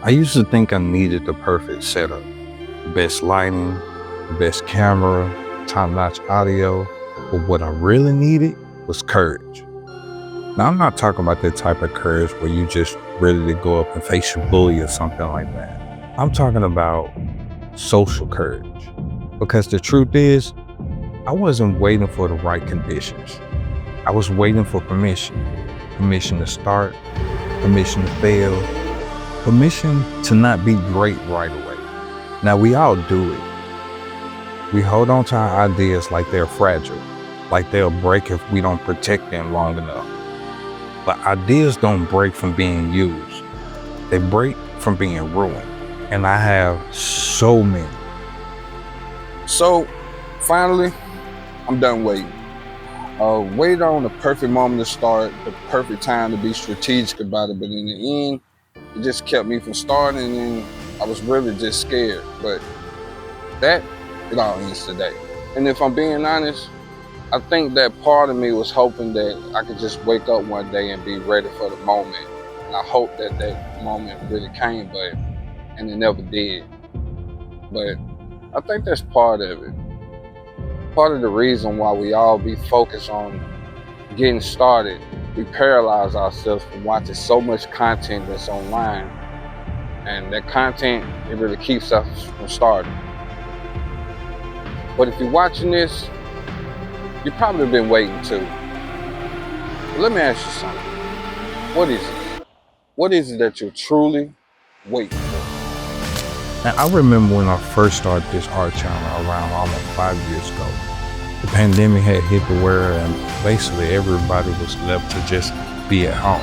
I used to think I needed the perfect setup, the best lighting, the best camera, top-notch audio, but what I really needed was courage. Now, I'm not talking about that type of courage where you just ready to go up and face your bully or something like that. I'm talking about social courage, because the truth is, I wasn't waiting for the right conditions. I was waiting for permission. Permission to start, permission to fail, permission to not be great right away. Now, we all do it. We hold on to our ideas like they're fragile, like they'll break if we don't protect them long enough. But ideas don't break from being used. They break from being ruined. And I have so many. So, finally, I'm done waiting. Waited on the perfect moment to start, the perfect time to be strategic about it, but in the end, it just kept me from starting, and then I was really just scared. But it all ends today. And if I'm being honest, I think that part of me was hoping that I could just wake up one day and be ready for the moment. And I hope that that moment really came, and it never did. But I think that's part of it. Part of the reason why we all be focused on getting started, we paralyze ourselves from watching so much content that's online. And that content, it really keeps us from starting. But if you're watching this, you've probably been waiting too. But let me ask you something. What is it? What is it that you're truly waiting for? Now, I remember when I first started this art channel around almost 5 years ago. The pandemic had hit the world and basically everybody was left to just be at home.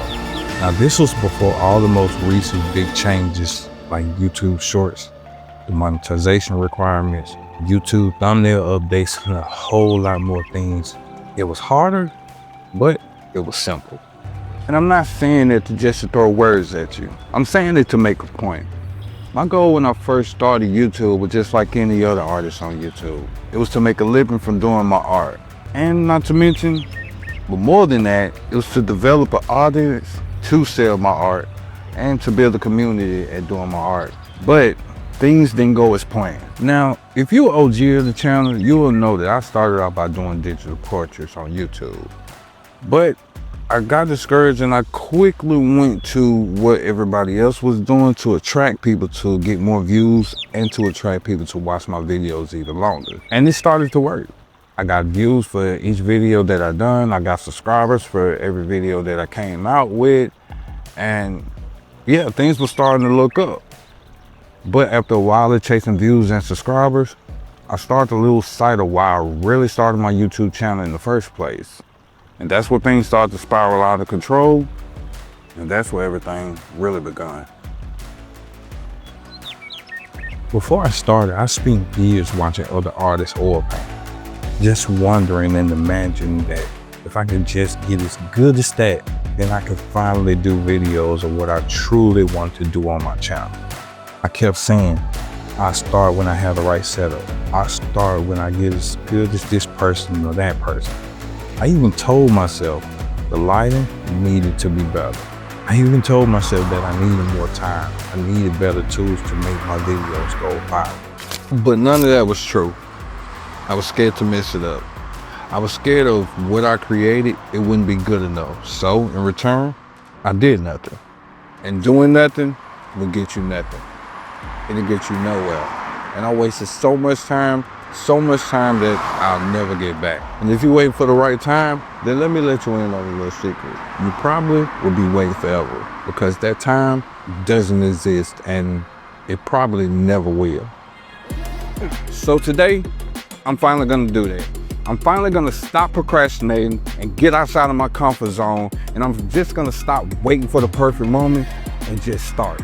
Now, this was before all the most recent big changes like YouTube Shorts, the monetization requirements, YouTube thumbnail updates, and a whole lot more things. It was harder, but it was simple. And I'm not saying it just to throw words at you. I'm saying it to make a point. My goal when I first started YouTube was just like any other artist on YouTube. It was to make a living from doing my art. And not to mention, but more than that, it was to develop an audience to sell my art and to build a community at doing my art. But things didn't go as planned. Now, if you're an OG of the channel, you will know that I started out by doing digital portraits on YouTube. But I got discouraged and I quickly went to what everybody else was doing to attract people to get more views and to attract people to watch my videos even longer. And it started to work. I got views for each video that I done. I got subscribers for every video that I came out with. And yeah, things were starting to look up. But after a while of chasing views and subscribers, I started to lose sight of why I really started my YouTube channel in the first place. And that's where things started to spiral out of control. And that's where everything really began. Before I started, I spent years watching other artists oil paint. Just wondering and imagining that if I could just get as good as that, then I could finally do videos of what I truly want to do on my channel. I kept saying, I start when I have the right setup. I start when I get as good as this person or that person. I even told myself the lighting needed to be better. I even told myself that I needed more time. I needed better tools to make my videos go viral. But none of that was true. I was scared to mess it up. I was scared of what I created, it wouldn't be good enough. So in return, I did nothing. And doing nothing will get you nothing. It'll get you nowhere. And I wasted so much time that I'll never get back. And if you wait for the right time, then let me let you in on a little secret. You probably will be waiting forever because that time doesn't exist and it probably never will. So today, I'm finally gonna do that. I'm finally gonna stop procrastinating and get outside of my comfort zone, and I'm just gonna stop waiting for the perfect moment and just start.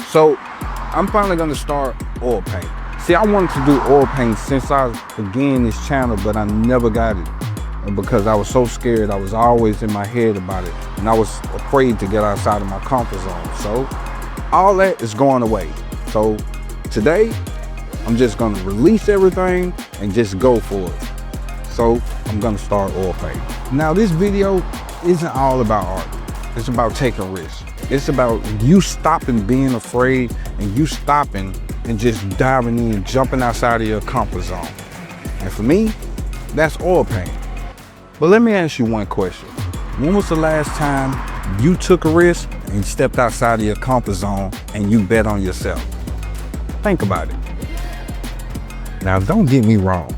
So I'm finally gonna start oil paint. See, I wanted to do oil paint since I began this channel, but I never got it. And because I was so scared, I was always in my head about it. And I was afraid to get outside of my comfort zone. So all that is going away. So today, I'm just gonna release everything and just go for it. So I'm gonna start oil paint. Now this video isn't all about art. It's about taking risks. It's about you stopping being afraid and you stopping and just diving in, jumping outside of your comfort zone. And for me, that's oil paint. But let me ask you one question. When was the last time you took a risk and stepped outside of your comfort zone and you bet on yourself? Think about it. Now, don't get me wrong.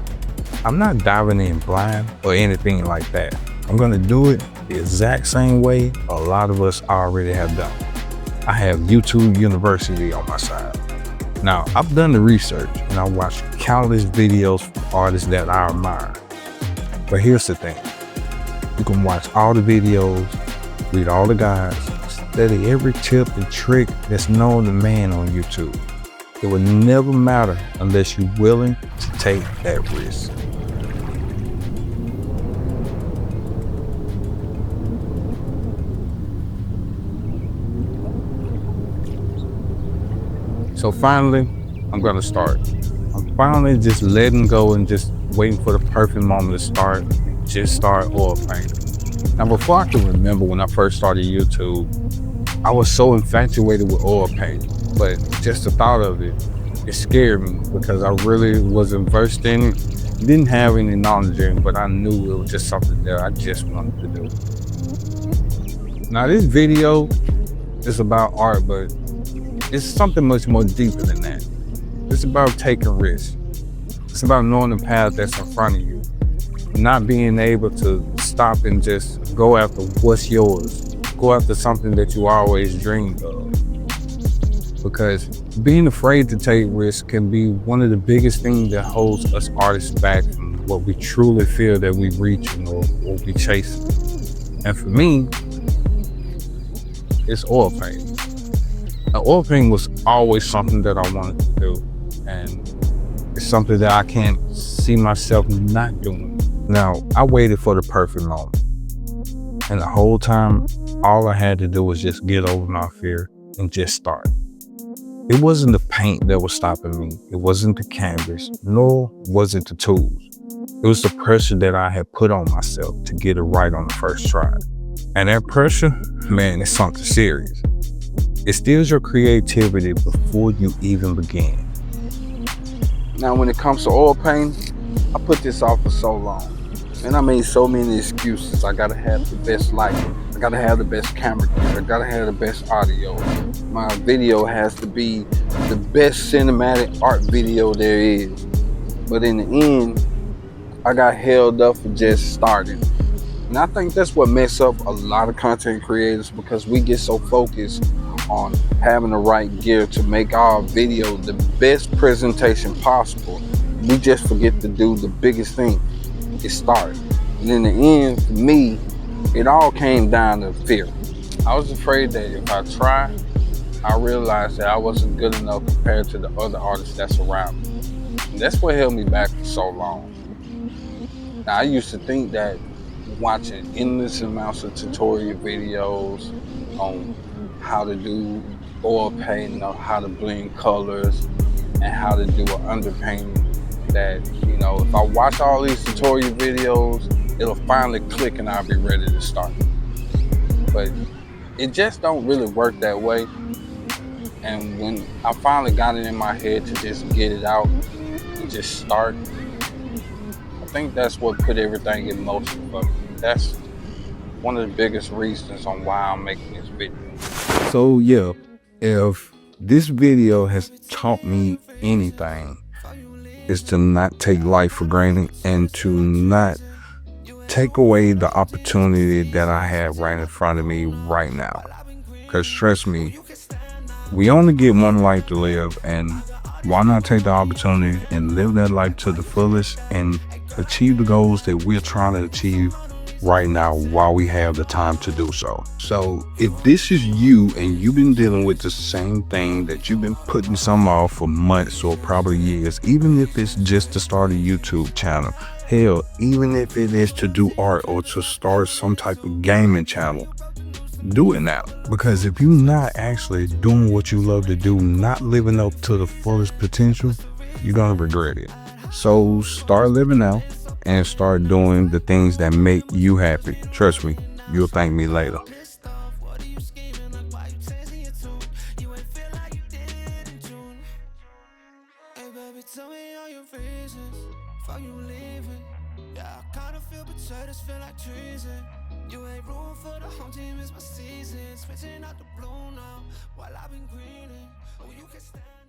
I'm not diving in blind or anything like that. I'm gonna do it the exact same way a lot of us already have done. I have YouTube University on my side. Now, I've done the research and I watched countless videos from artists that I admire. But here's the thing. You can watch all the videos, read all the guides, study every tip and trick that's known to man on YouTube. It will never matter unless you're willing to take that risk. So finally, I'm gonna start. I'm finally just letting go and just waiting for the perfect moment to start. Just start oil paint. Now, before I can remember when I first started YouTube, I was so infatuated with oil paint, but just the thought of it, it scared me because I really wasn't versed in it. Didn't have any knowledge in it, but I knew it was just something that I just wanted to do. Now, this video is about art, but it's something much more deeper than that. It's about taking risks. It's about knowing the path that's in front of you. Not being able to stop and just go after what's yours. Go after something that you always dreamed of. Because being afraid to take risks can be one of the biggest things that holds us artists back from what we truly feel that we're reaching or we chasing. And for me, it's oil paint. Now, oil painting was always something that I wanted to do, and it's something that I can't see myself not doing. Now, I waited for the perfect moment, and the whole time, all I had to do was just get over my fear and just start. It wasn't the paint that was stopping me. It wasn't the canvas, nor was it the tools. It was the pressure that I had put on myself to get it right on the first try. And that pressure, man, it's something serious. It steals your creativity before you even begin. Now, when it comes to oil paint, I put this off for so long. And I made so many excuses. I gotta have the best lighting. I gotta have the best camera gear. I gotta have the best audio. My video has to be the best cinematic art video there is. But in the end, I got held up for just starting. And I think that's what messes up a lot of content creators, because we get so focused on having the right gear to make our video the best presentation possible. We just forget to do the biggest thing, is start. And in the end, for me, it all came down to fear. I was afraid that if I tried, I realized that I wasn't good enough compared to the other artists that's around me. And that's what held me back for so long. Now, I used to think that watching endless amounts of tutorial videos on how to do oil painting, or how to blend colors, and how to do an underpainting, that, you know, if I watch all these tutorial videos, it'll finally click and I'll be ready to start. But it just don't really work that way. And when I finally got it in my head to just get it out and just start, I think that's what put everything in motion for me. That's one of the biggest reasons on why I'm making this video. So yeah, if this video has taught me anything, it's to not take life for granted and to not take away the opportunity that I have right in front of me right now. Because trust me, we only get one life to live, and why not take the opportunity and live that life to the fullest and achieve the goals that we're trying to achieve right now while we have the time to do so. So if this is you and you've been dealing with the same thing, that you've been putting some off for months or probably years, even if it's just to start a YouTube channel, hell, even if it is to do art or to start some type of gaming channel, do it now. Because if you're not actually doing what you love to do, not living up to the fullest potential, you're gonna regret it. So start living now and start doing the things that make you happy. Trust me, you'll thank me later. tell me all your reasons for you leaving. Yeah, I kinda feel betrayed, this feel like treason. You ain't room for the home team, it's my season. Switching out the blue now while I've been greening. Oh, you can stand